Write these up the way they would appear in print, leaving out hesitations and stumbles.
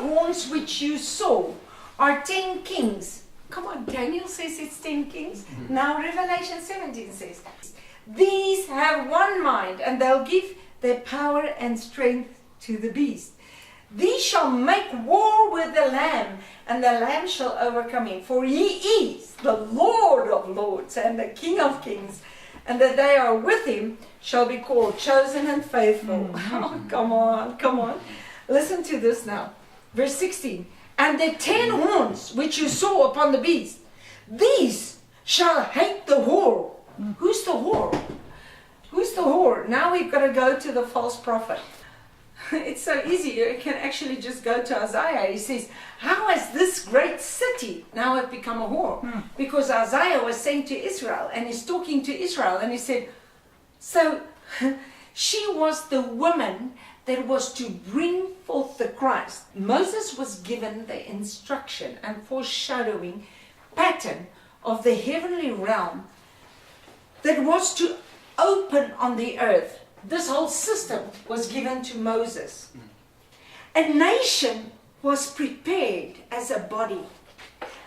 horns which you saw are 10 kings. Come on, Daniel says it's 10 kings. Now Revelation 17 says, these have one mind, and they'll give their power and strength to the beast. These shall make war with the Lamb, and the Lamb shall overcome him. For he is the Lord of lords and the King of kings, and that they are with him shall be called chosen and faithful. Oh, come on, come on. Listen to this now. Verse 16. And the 10 horns which you saw upon the beast, these shall hate the whore. Who's the whore? Who's the whore? Now we've got to go to the false prophet. It's so easy. You can actually just go to Isaiah. He says, how has this great city now have become a whore? Because Isaiah was sent to Israel, and he's talking to Israel, and he said, so she was the woman that was to bring forth the Christ. Moses was given the instruction and foreshadowing pattern of the heavenly realm that was to open on the earth. This whole system was given to Moses. A nation was prepared as a body,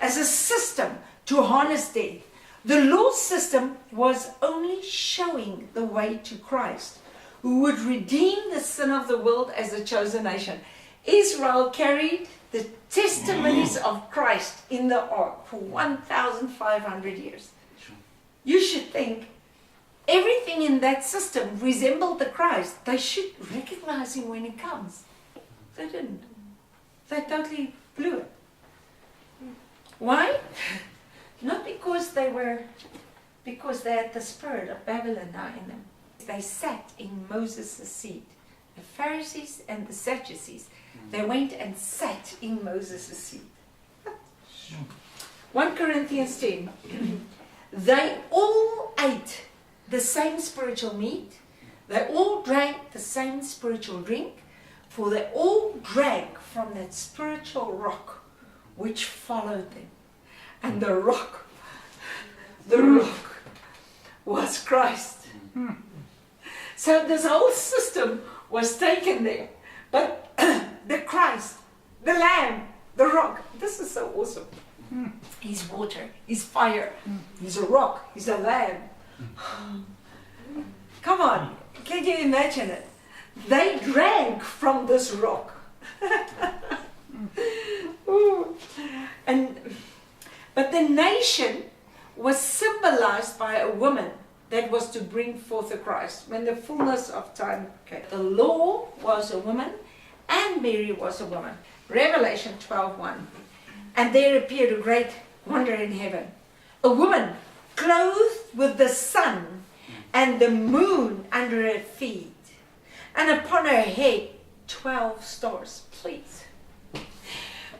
as a system to harness death. The law system was only showing the way to Christ, who would redeem the sin of the world as a chosen nation. Israel carried the testimonies of Christ in the ark for 1,500 years. You should think everything in that system resembled the Christ. They should recognize him when he comes. They didn't. They totally blew it. Why? Not because they had the spirit of Babylon now in them. They sat in Moses' seat. The Pharisees and the Sadducees, they went and sat in Moses' seat. 1 Corinthians 10. They all ate the same spiritual meat. They all drank the same spiritual drink, for they all drank from that spiritual rock which followed them. And the rock was Christ. So this whole system was taken there. But the Christ, the Lamb, the rock, this is so awesome. He's water, he's fire, he's a rock, he's a lamb. Come on, can you imagine it? They drank from this rock. But the nation was symbolized by a woman that was to bring forth the Christ when the fullness of time came. The law was a woman, and Mary was a woman. Revelation 12:1. And there appeared a great wonder in heaven. A woman clothed with the sun and the moon under her feet, and upon her head 12 stars. Please.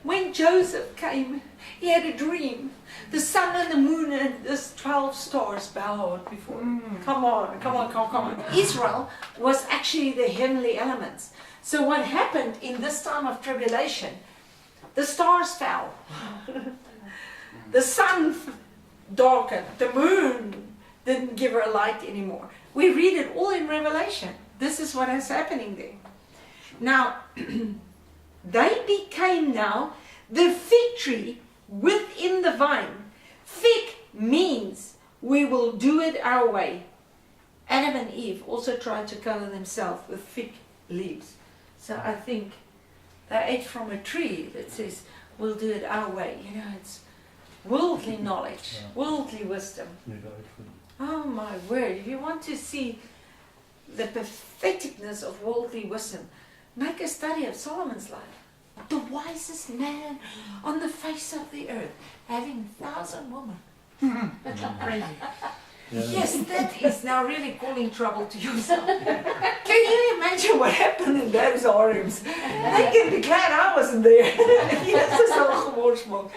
When Joseph came, he had a dream. The sun and the moon and this 12 stars bowed before him. Come on. Israel was actually the heavenly elements. So what happened in this time of tribulation? The stars fell. The sun darkened. The moon didn't give her light anymore. We read it all in Revelation. This is what is happening there. Now, they became now the fig tree within the vine. Fig means we will do it our way. Adam and Eve also tried to cover themselves with fig leaves. So I think they ate from a tree that says, we'll do it our way. You know, it's worldly knowledge, worldly wisdom. Oh my word, if you want to see the patheticness of worldly wisdom, make a study of Solomon's life. The wisest man on the face of the earth, having 1,000 women. That's not crazy. Yes, that is now really calling trouble to yourself. Can you imagine what happened in those harems? They can be glad I wasn't there. Yes, it's all geworsmaak.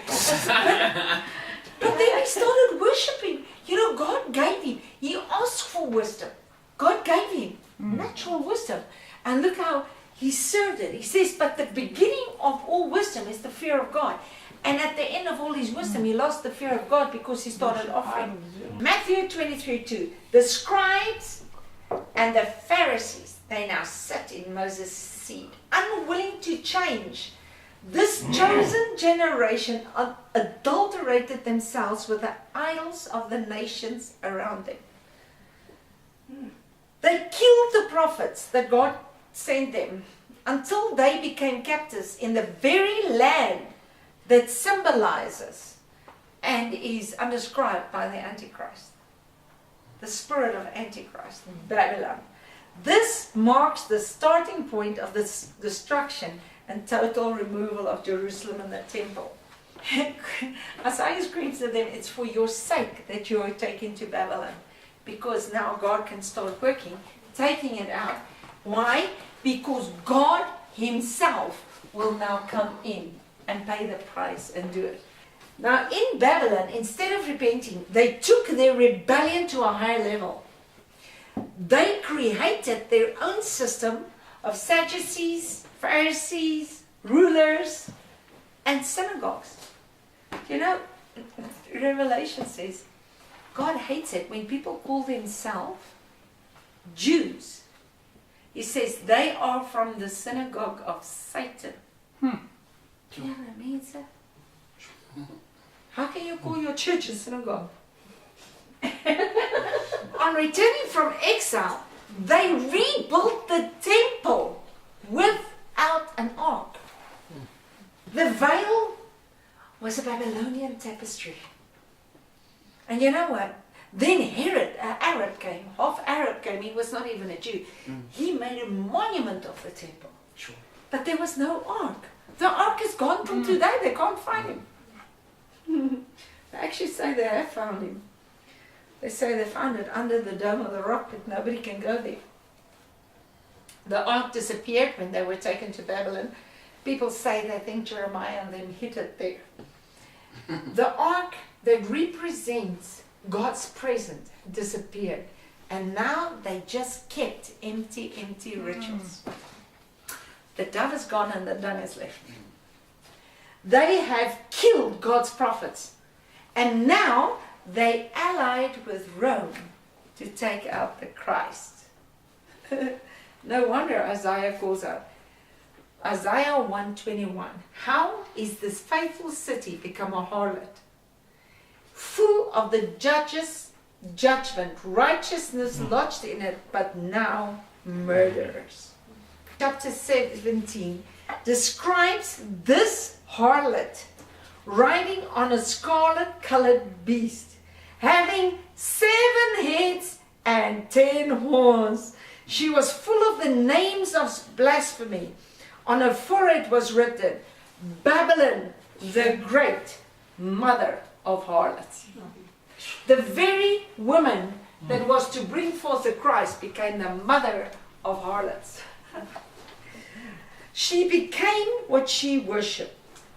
But then he started worshipping. You know, God gave him. He asked for wisdom. God gave him natural wisdom. And look how he served it. He says, but the beginning of all wisdom is the fear of God. And at the end of all his wisdom, he lost the fear of God because he started offering. Matthew 23:2. The scribes and the Pharisees, they now sit in Moses' seat, unwilling to change This chosen generation adulterated themselves with the idols of the nations around them. They killed the prophets that God sent them until they became captives in the very land that symbolizes and is undescribed by the Antichrist. The spirit of Antichrist, Babylon. This marks the starting point of this destruction and total removal of Jerusalem and the temple. Isaiah screams to them, it's for your sake that you are taken to Babylon. Because now God can start working, taking it out. Why? Because God Himself will now come in and pay the price and do it. Now in Babylon, instead of repenting, they took their rebellion to a higher level. They created their own system of Sadducees, Pharisees, rulers, and synagogues. You know, Revelation says, God hates it when people call themselves Jews. He says they are from the synagogue of Satan. Do you know what it means, sir? How can you call your church a synagogue? On returning from exile, they rebuilt the temple without an ark. The veil was a Babylonian tapestry. And you know what? Then Herod, an Arab came, half Arab came, he was not even a Jew. He made a monument of the temple. Sure. But there was no ark. The ark is gone till today, they can't find him. They actually say they have found him. They say they found it under the dome of the rock, but nobody can go there. The ark disappeared when they were taken to Babylon. People say they think Jeremiah and them hid it there. The ark that represents God's presence disappeared. And now they just kept empty rituals. The dove is gone and the dung is left. They have killed God's prophets. And now they allied with Rome to take out the Christ. No wonder Isaiah calls out. Isaiah 1:21. How is this faithful city become a harlot? Full of the judge's judgment, righteousness lodged in it, but now murderers. Chapter 17 describes this harlot riding on a scarlet-colored beast, having 7 heads and 10 horns. She was full of the names of blasphemy. On her forehead was written, Babylon the Great, mother of harlots. The very woman that was to bring forth the Christ became the mother of harlots. She became what she worshipped.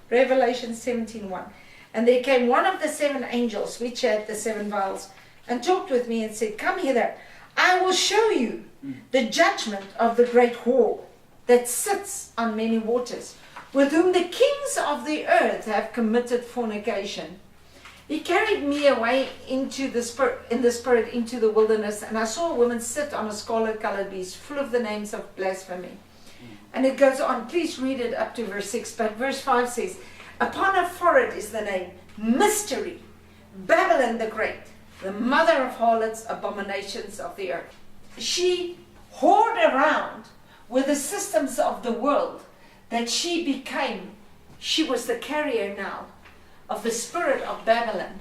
Revelation 17:1. And there came one of the 7 angels which had the 7 vials and talked with me and said, Come hither, I will show you the judgment of the great whore that sits on many waters, with whom the kings of the earth have committed fornication. He carried me away into the spirit into the wilderness, and I saw a woman sit on a scarlet-colored beast, full of the names of blasphemy. And it goes on. Please read it up to verse 6. But verse 5 says, Upon her forehead is the name, Mystery, Babylon the Great, the mother of harlots, abominations of the earth. She whored around with the systems of the world that she was the carrier now of the spirit of Babylon,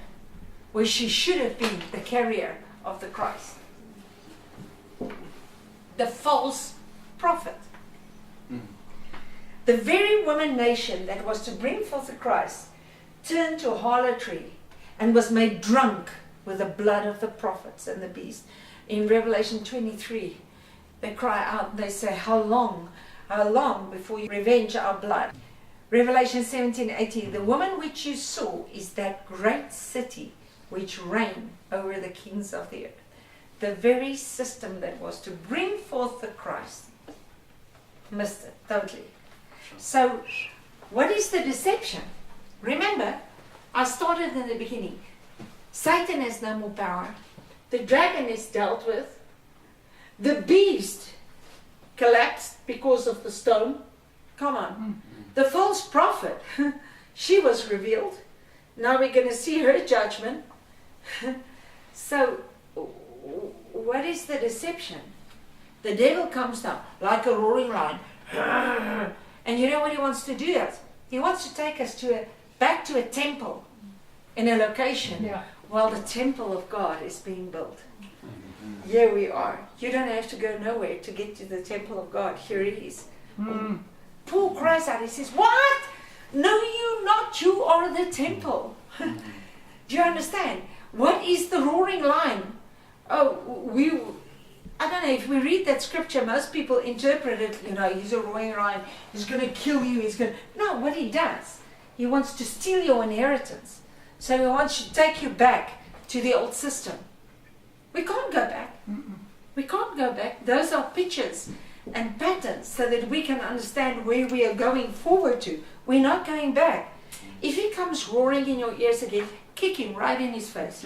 where she should have been the carrier of the Christ. The false prophet. The very woman nation that was to bring forth the Christ turned to harlotry and was made drunk with the blood of the prophets and the beast. In Revelation 23, they cry out and they say, How long before you revenge our blood? Revelation 17:18, the woman which you saw is that great city which reigned over the kings of the earth. The very system that was to bring forth the Christ missed it totally. So, what is the deception? Remember, I started in the beginning. Satan has no more power. The dragon is dealt with. The beast collapsed because of the stone. Come on. The false prophet, she was revealed. Now we're going to see her judgment. So, what is the deception? The devil comes down like a roaring lion. And you know what he wants to do? He wants to take us back to a temple in a location while the temple of God is being built. Here we are. You don't have to go nowhere to get to the temple of God. Here it is. Paul cries out. He says, "What? Know you not you are the temple?" Do you understand? What is the roaring lion? I don't know, if we read that scripture, most people interpret it, he's a roaring lion, he's going to kill you, No, what he does, he wants to steal your inheritance. So he wants to take you back to the old system. We can't go back. We can't go back. Those are pictures and patterns so that we can understand where we are going forward to. We're not going back. If he comes roaring in your ears again, kick him right in his face.